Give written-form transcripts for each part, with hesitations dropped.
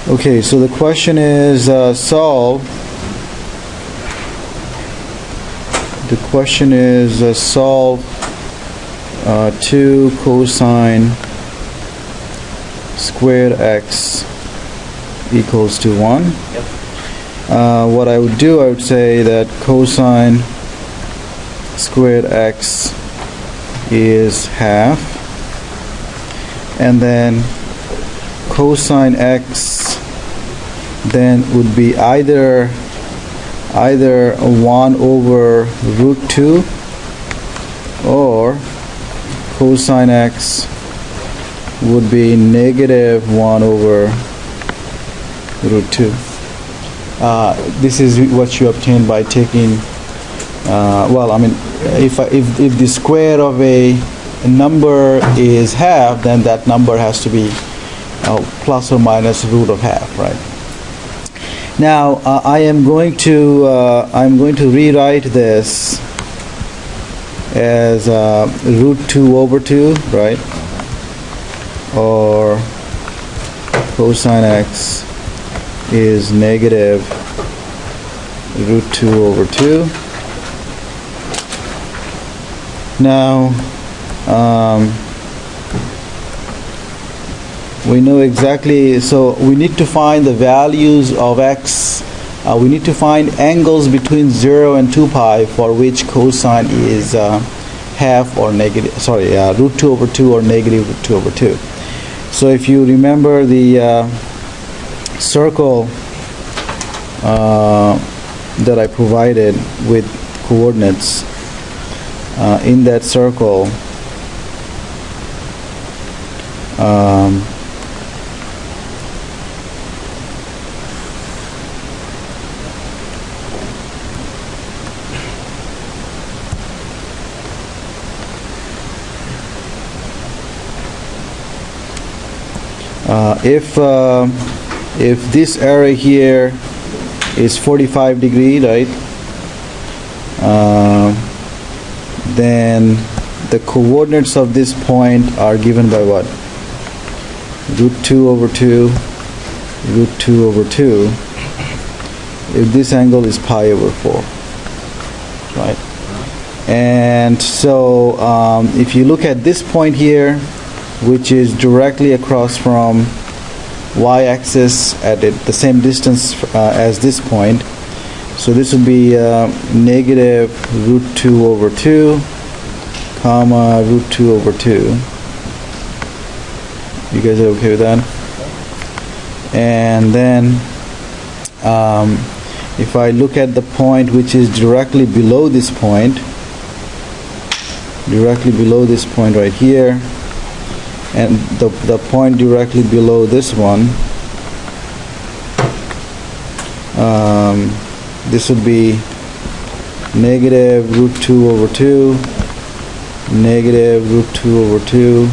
Okay, so the question is solve. The question is solve 2 cosine squared x equals to 1. Yep. What I would do, I would say that cosine squared x is half, and then cosine x then would be either 1 over root 2, or cosine x would be negative 1 over root 2. This is what you obtain by taking if the square of a number is half, then that number has to be plus or minus root of half, right? Now I'm going to rewrite this as root 2 over 2, right? Or cosine x is negative root 2 over 2. Now we know exactly, so we need to find the values of x. We need to find angles between 0 and 2 pi for which cosine is half or negative, root 2 over 2 or negative root 2 over 2. So if you remember the circle that I provided with coordinates, in that circle if this area here is 45 degree, right, then the coordinates of this point are given by what? Root 2 over 2, root 2 over 2, if this angle is pi over 4, right? And so if you look at this point here, which is directly across from y-axis at the same distance as this point, so this would be negative root 2 over 2 comma root 2 over 2. You guys are okay with that? And then if I look at the point which is directly below this point right here, and the point directly below this one, this would be negative root 2 over 2, negative root 2 over 2.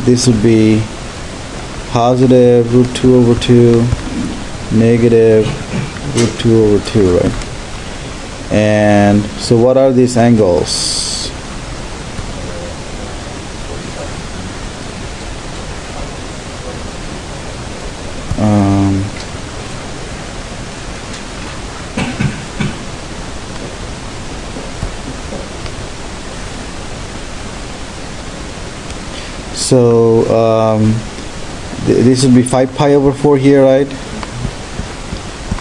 This would be positive root 2 over 2, negative root 2 over 2, right? And so what are these angles? So this would be 5 pi over 4 here, right?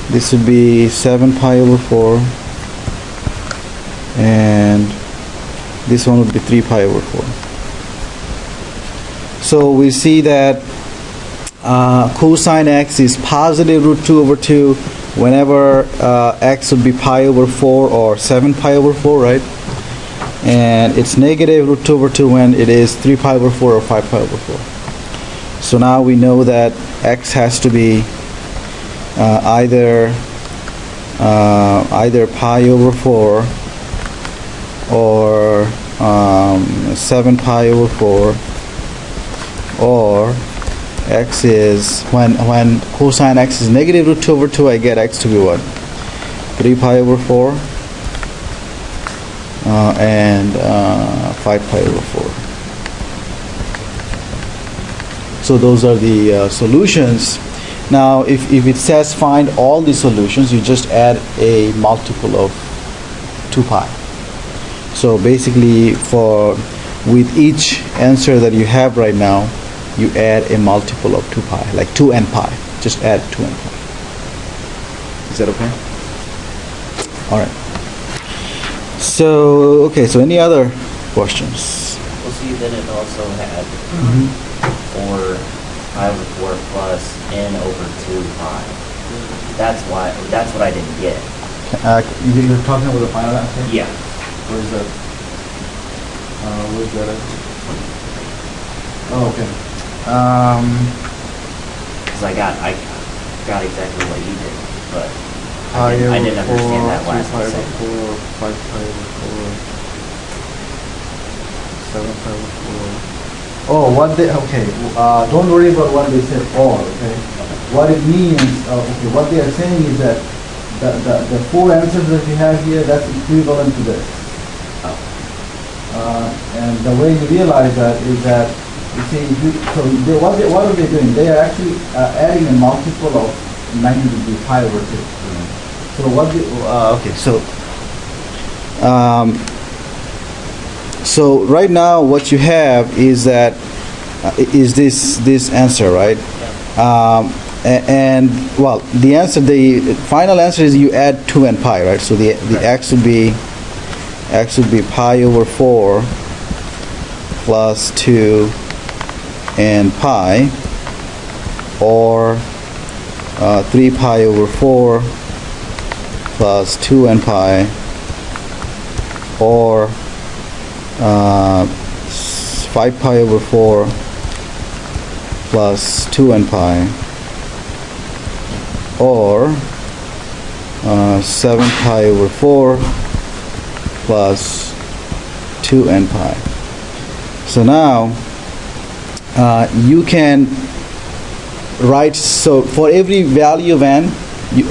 This would be 7 pi over 4, and this one would be 3 pi over 4. So we see that cosine x is positive root 2 over 2 whenever x would be pi over 4 or 7 pi over 4, right? And it's negative root 2 over 2 when it is 3 pi over 4 or 5 pi over 4. So now we know that x has to be either pi over 4 or 7 pi over 4, or x is, when cosine x is negative root 2 over 2, I get x to be what? 3 pi over 4 and 5 pi over 4. So those are the solutions. Now, if it says find all the solutions, you just add a multiple of 2 pi. So basically, with each answer that you have right now, you add a multiple of 2 pi, like 2n pi. Just add 2n pi. Is that okay? All right. So, okay, so any other questions? Well, see, then it also had 4 pi over 4 plus n over 2 pi. That's what I didn't get. You're talking about the final answer? Yeah. Where's that? Where's that? Oh, okay. Because I got exactly what you did, but I didn't understand that last one. 5 pi over 4, 7 pi over 4. Oh, don't worry about what they said all, okay? What it means, okay, what they are saying is that the 4 answers that you have here, that's equivalent to this. And the way you realize that is that, you see, what are they doing? They are actually adding a multiple of 90 degree pi over 2. So what so right now what you have is that is this answer, right? And well, the final answer is you add 2n pi, right? So the x would be pi over 4 plus 2 n pi, or 3 pi over 4 plus 2n pi, or 5 pi over 4 plus 2n pi, or 7 pi over 4 plus 2n pi. So now you can write, so for every value of n,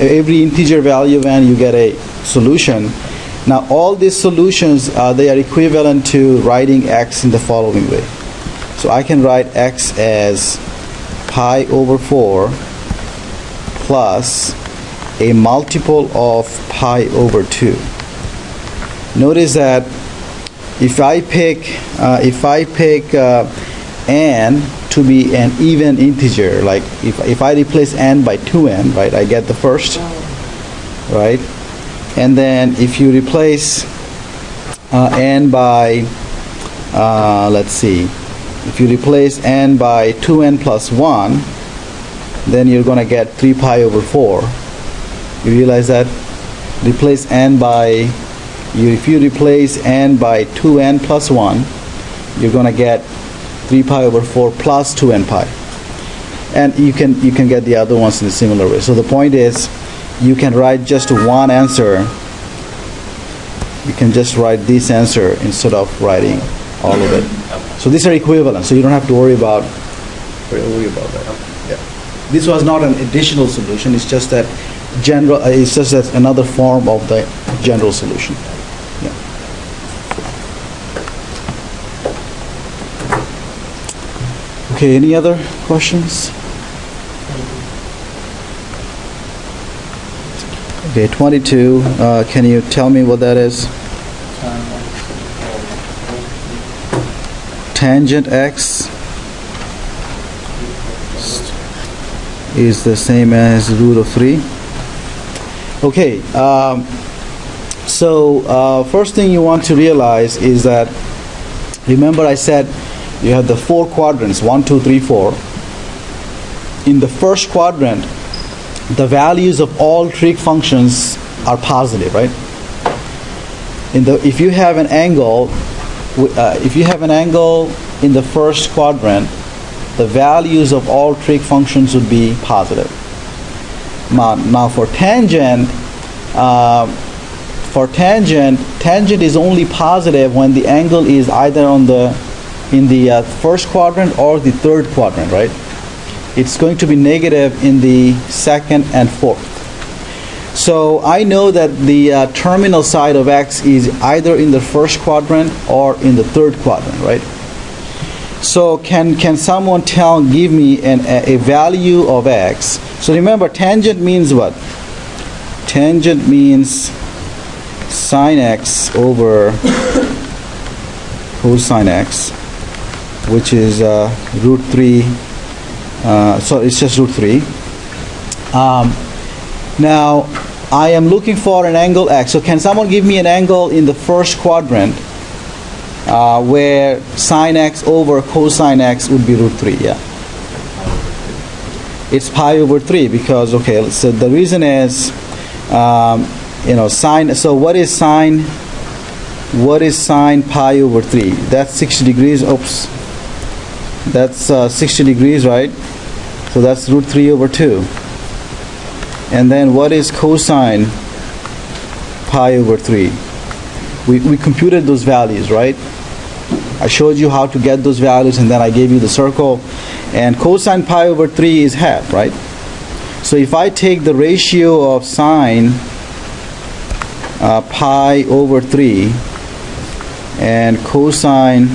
every integer value of n, you get a solution. Now all these solutions, they are equivalent to writing x in the following way. So I can write x as pi over 4 plus a multiple of pi over 2. Notice that if I pick n to be an even integer, like if I replace n by 2n, right, I get the first, right? And then if you replace n by, let's see, if you replace n by 2n plus 1, then you're going to get 3 pi over 4. You realize that? Replace n by, if you replace n by 2n plus 1, you're going to get 3 pi over 4 plus 2n pi. And you can get the other ones in a similar way. So the point is, you can write just one answer. You can just write this answer instead of writing all of it. So these are equivalent, so you don't have to worry about that. Yeah. This was not an additional solution. It's just that another form of the general solution. Yeah. Okay. Any other questions? Okay, 22. Can you tell me what that is? Tangent x is the same as root of 3. Okay, so first thing you want to realize is that, remember I said you have the 4 quadrants, 1, 2, 3, 4. In the first quadrant, the values of all trig functions are positive, right? If you have an angle in the first quadrant, the values of all trig functions would be positive. Now for tangent, tangent is only positive when the angle is either in the first quadrant or the third quadrant, right? It's going to be negative in the second and fourth. So I know that the terminal side of x is either in the first quadrant or in the third quadrant, right? So can someone give me a value of x? So remember, tangent means what? Tangent means sine x over cosine x, which is root 3. So it's just root 3. Now I am looking for an angle x. So can someone give me an angle in the first quadrant where sine x over cosine x would be root 3? Yeah. It's pi over 3 because, okay, so the reason is, sine, so what is sine pi over 3? That's 60 degrees. Oops. That's 60 degrees, right? So that's root 3 over 2. And then what is cosine pi over 3? We computed those values, right? I showed you how to get those values, and then I gave you the circle. And cosine pi over 3 is half, right? So if I take the ratio of sine pi over 3 and cosine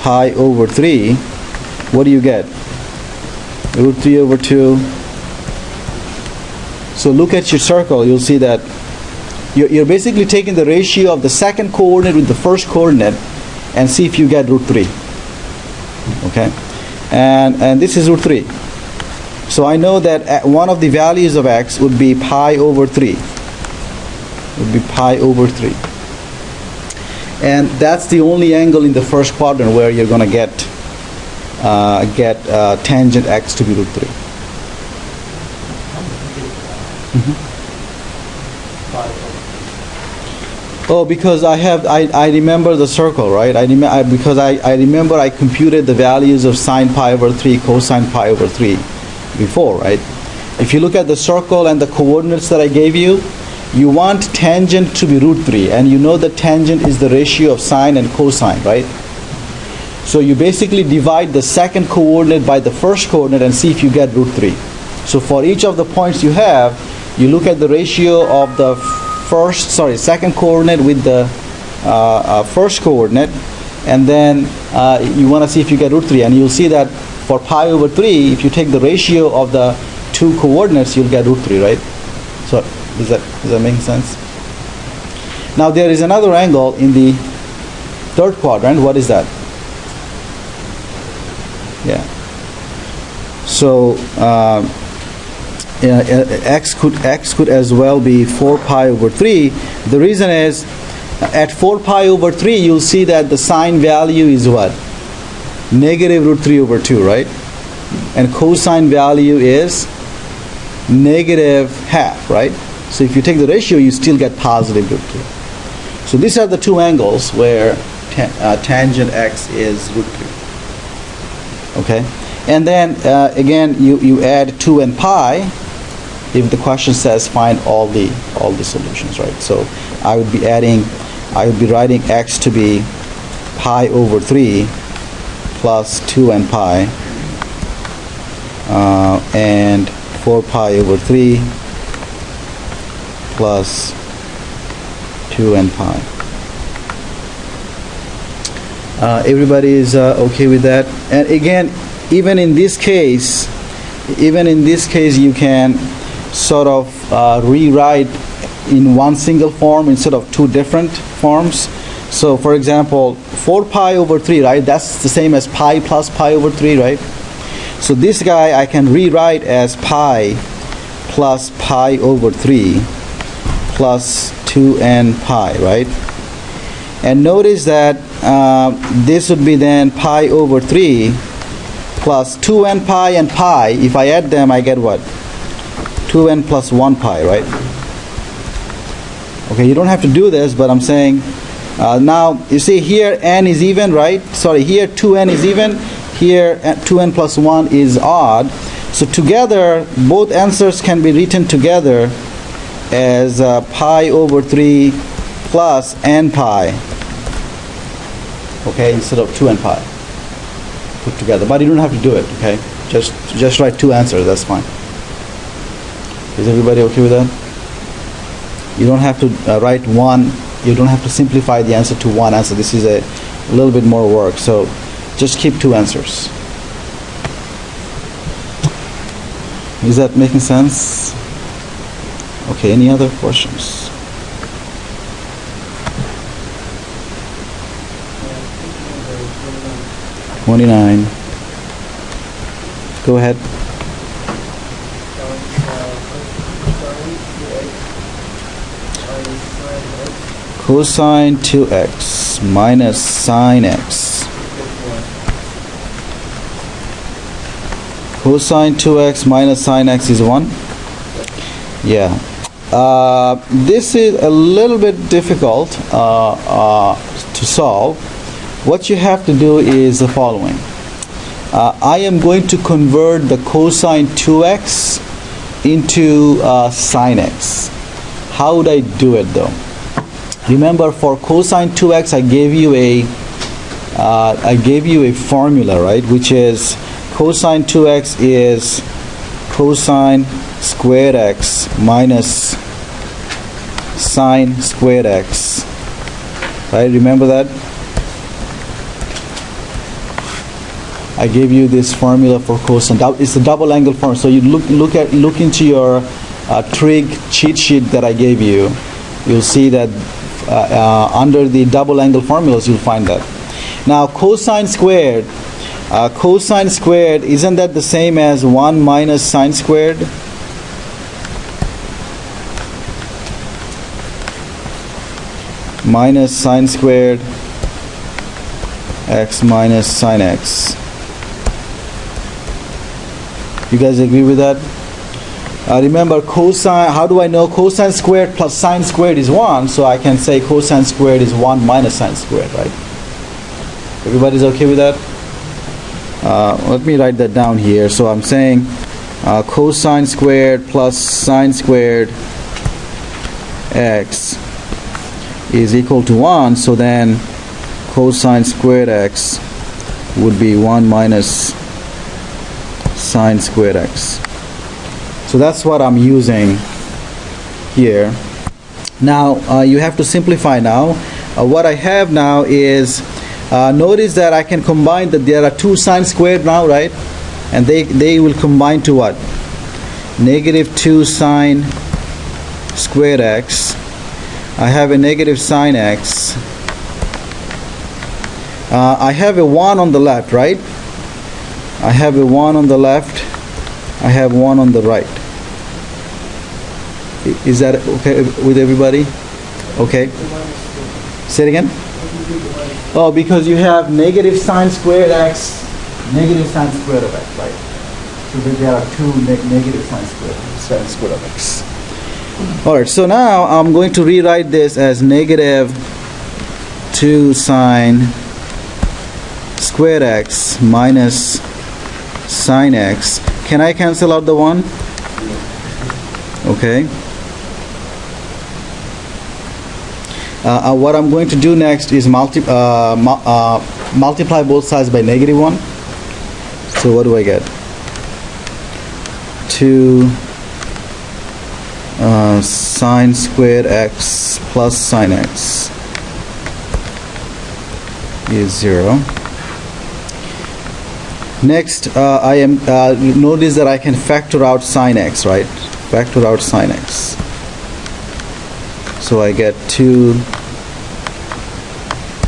pi over 3, what do you get? Root 3 over 2. So look at your circle, you'll see that you're basically taking the ratio of the second coordinate with the first coordinate and see if you get root 3. Okay? And this is root 3. So I know that one of the values of x would be pi over 3. Would be pi over 3. And that's the only angle in the first quadrant where you're going to get tangent x to be root 3. Oh, because I remember the circle, right? Because I remember I computed the values of sine pi over 3, cosine pi over 3 before, right? If you look at the circle and the coordinates that I gave you, you want tangent to be root 3, and you know that tangent is the ratio of sine and cosine, right? So you basically divide the second coordinate by the first coordinate and see if you get root 3. So for each of the points you have, you look at the ratio of the second coordinate with the first coordinate, and then you want to see if you get root 3, and you'll see that for pi over 3, if you take the ratio of the two coordinates, you'll get root 3, right? So does that make sense? Now there is another angle in the third quadrant. What is that? Yeah. So x could as well be 4 pi over 3. The reason is, at 4 pi over 3, you'll see that the sine value is what? Negative root 3 over 2, right? And cosine value is negative half, right? So if you take the ratio, you still get positive root 3. So these are the two angles where tangent x is root 3. Okay? And then again, you add 2 and pi if the question says find all the solutions, right? So I would be writing x to be pi over 3 plus 2 and pi and 4 pi over 3 plus 2 and pi. Everybody is okay with that? And again, even in this case, you can sort of rewrite in one single form instead of two different forms. So for example, 4 pi over 3, right? That's the same as pi plus pi over 3, right? So this guy I can rewrite as pi plus pi over 3 plus 2n pi, right? And notice that this would be then pi over 3 plus 2n pi and pi. If I add them, I get what? 2n plus 1 pi, right? Okay, you don't have to do this, but I'm saying now you see here n is even, right? Sorry, here 2n is even, here 2n plus 1 is odd. So together, both answers can be written together as pi over 3 plus n pi. Okay, instead of 2n pi put together. But you don't have to do it, okay? Just write two answers, that's fine. Is everybody okay with that? You don't have to write one, you don't have to simplify the answer to one answer. This is a little bit more work. So Just keep two answers. Is that making sense? Okay, any other questions? Yeah, 29. Go ahead. Cosine 2x minus sine x. Cosine 2x minus sine x is 1? Yeah. This is a little bit difficult to solve. What you have to do is the following. I am going to convert the cosine 2x into sine x. How would I do it though? Remember, for cosine 2x I gave you a formula, right, which is cosine 2x is cosine squared x minus sine squared x, right? Remember that? I gave you this formula for cosine. It's a double angle formula. So you look into your trig cheat sheet that I gave you. You'll see that under the double angle formulas you'll find that. Now cosine squared, isn't that the same as 1 minus sine squared? Minus sine squared x minus sine x. You guys agree with that? Remember, cosine, how do I know cosine squared plus sine squared is 1? So I can say cosine squared is 1 minus sine squared, right? Everybody's okay with that? Let me write that down here. So I'm saying cosine squared plus sine squared x is equal to 1. So then cosine squared x would be 1 minus sine squared x. So that's what I'm using here. Now you have to simplify now. What I have now is, notice that I can combine that there are two sine squared now, right? And they will combine to what? Negative 2 sine squared x. I have a negative sine x. I have a 1 on the left, right? I have a 1 on the left. I have 1 on the right. Is that okay with everybody? Okay. Say it again. Oh, because you have negative sine squared x, negative sine squared of x, right? So there are two negative sine squared of x. Alright, so now I'm going to rewrite this as negative 2 sine squared x minus sine x. Can I cancel out the 1? Okay. What I'm going to do next is multiply both sides by negative 1. So what do I get? 2 sine squared x plus sine x is 0. Next, I am notice that I can factor out sine x, right? Factor out sine x. So I get 2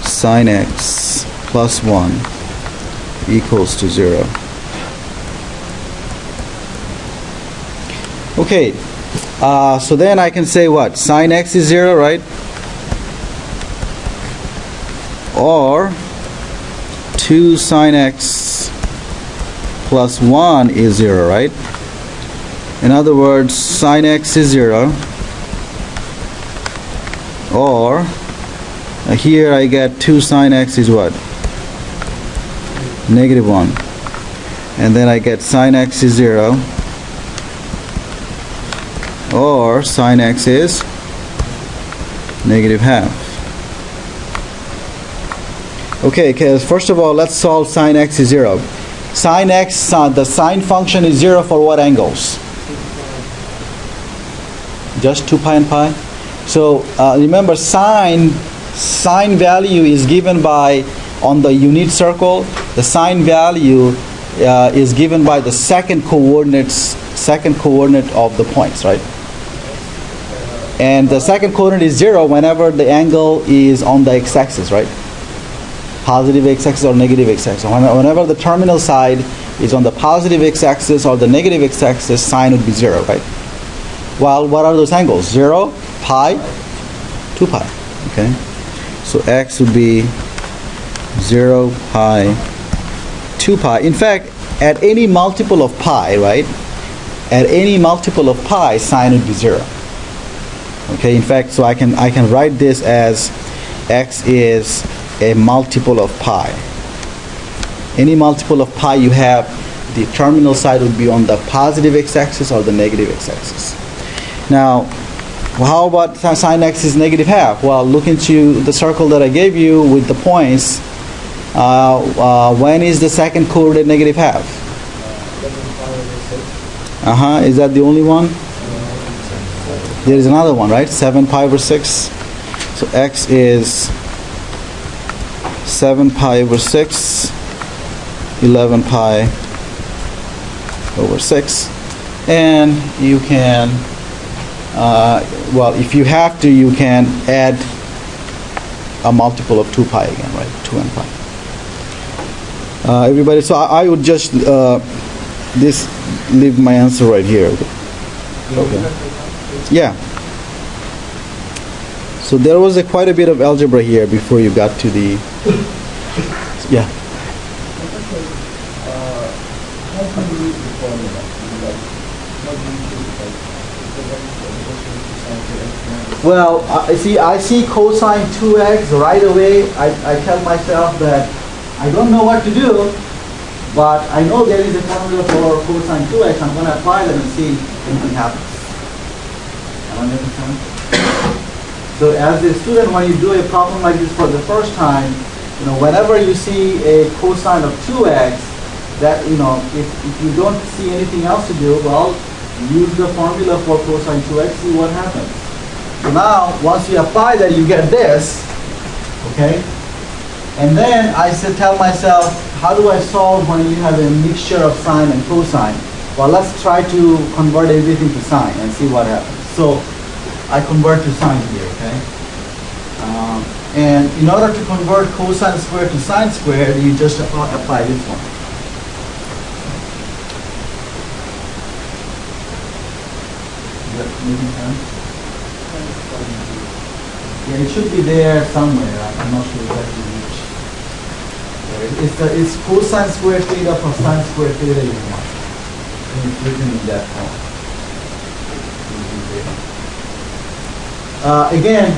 sine x plus 1 equals to 0. Okay, so then I can say what? Sine x is 0, right? Or 2 sine x plus 1 is 0, right? In other words, sine x is 0. Or here I get 2 sine x is what? Negative 1. And then I get sine x is 0. Or sine x is negative half. Okay, first of all, let's solve sine x is 0. Sine x, the sine function is 0 for what angles? Just 2 pi and pi. So remember, sine value is given by, on the unit circle, the sine value is given by the second coordinate of the points, right? And the second coordinate is 0 whenever the angle is on the x-axis, right? Positive x-axis or negative x-axis. Whenever the terminal side is on the positive x-axis or the negative x-axis, sine would be 0, right? Well, what are those angles? 0, pi, 2 pi. Okay? So x would be 0, pi, 2 pi. In fact, at any multiple of pi, right? At any multiple of pi, sine would be 0. Okay, in fact, so I can write this as x is a multiple of pi. Any multiple of pi you have, the terminal side would be on the positive x-axis or the negative x-axis. Now, how about sine x is negative half? Well, look into the circle that I gave you with the points. When is the second coordinate negative half? Is that the only one? There is another one, right? 7 pi over 6. So x is 7 pi over 6, 11 pi over 6. And you can, well, if you have to, you can add a multiple of 2 pi again, right? 2 and pi. Everybody, so I would just leave my answer right here. Okay. Yeah. So there was quite a bit of algebra here before you got to the. Yeah. Well, I see cosine 2x right away. I tell myself that I don't know what to do, but I know there is a formula for cosine 2x. I'm going to apply that and see if anything happens. So as a student, when you do a problem like this for the first time, whenever you see a cosine of 2x, that, if you don't see anything else to do, well, use the formula for cosine 2x, see what happens. So now, once you apply that, you get this, okay? And then I tell myself, how do I solve when you have a mixture of sine and cosine? Well, let's try to convert everything to sine and see what happens. So I convert to sine here, okay? And in order to convert cosine squared to sine squared, you just apply this one. Is that making sense? Yeah, it should be there somewhere. I'm not sure exactly which. It's cosine squared theta plus sine squared theta you want. And it's written in that form. Again,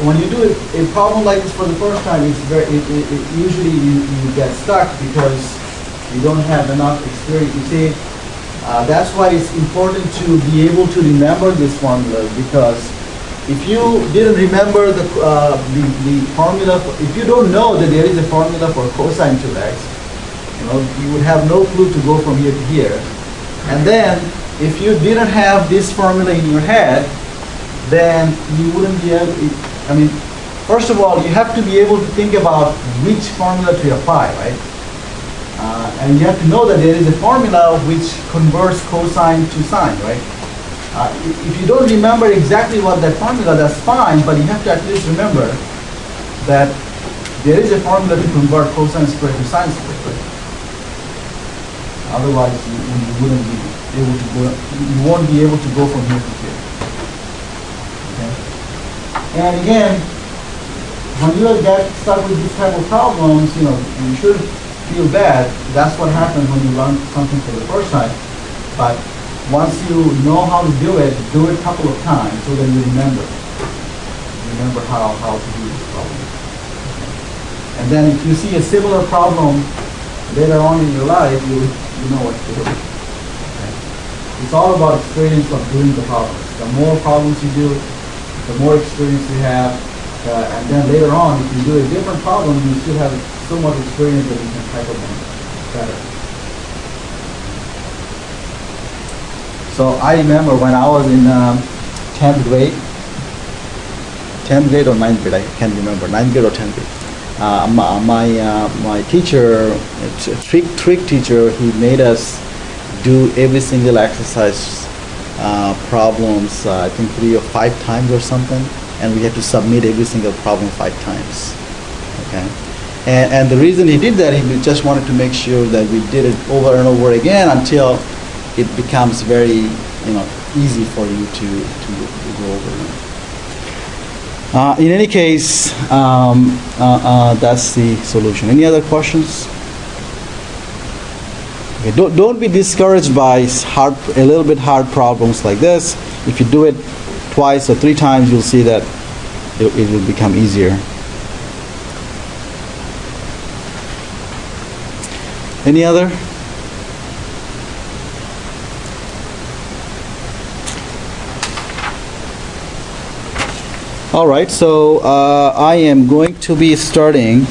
when you do a problem like this for the first time, usually you get stuck because you don't have enough experience. You see, that's why it's important to be able to remember this formula, because if you didn't remember the formula, if you don't know that there is a formula for cosine 2x, you would have no clue to go from here to here. And then, if you didn't have this formula in your head, then you wouldn't be able to, first of all, you have to be able to think about which formula to apply, right? And you have to know that there is a formula which converts cosine to sine, right? If you don't remember exactly what that formula, that's fine, but you have to at least remember that there is a formula to convert cosine squared to sine squared, right? Otherwise, you wouldn't be able to go, you won't be able to go from here to here. Okay? And again, when you get stuck with these type of problems, you should feel bad. That's what happens when you learn something for the first time. But once you know how to do it a couple of times so that you remember how to do this problem. Okay. And then if you see a similar problem later on in your life, you know what to do. Okay. It's all about experience of doing the problems. The more problems you do, the more experience you have, and then later on, if you do a different problem, you still have so much experience that you can tackle them better. So I remember when I was in 10th grade or 9th grade, I can't remember, 9th grade or 10th grade. My teacher, a trick teacher, he made us do every single exercise problems, I think 3 or 5 times or something, and we had to submit every single problem 5 times. Okay, and the reason he did that, he just wanted to make sure that we did it over and over again until it becomes very, easy for you to go over. In any case, that's the solution. Any other questions? Okay, don't be discouraged by a little bit hard problems like this. If you do it twice or 3 times, you'll see that it will become easier. Any other? All right, so I am going to be starting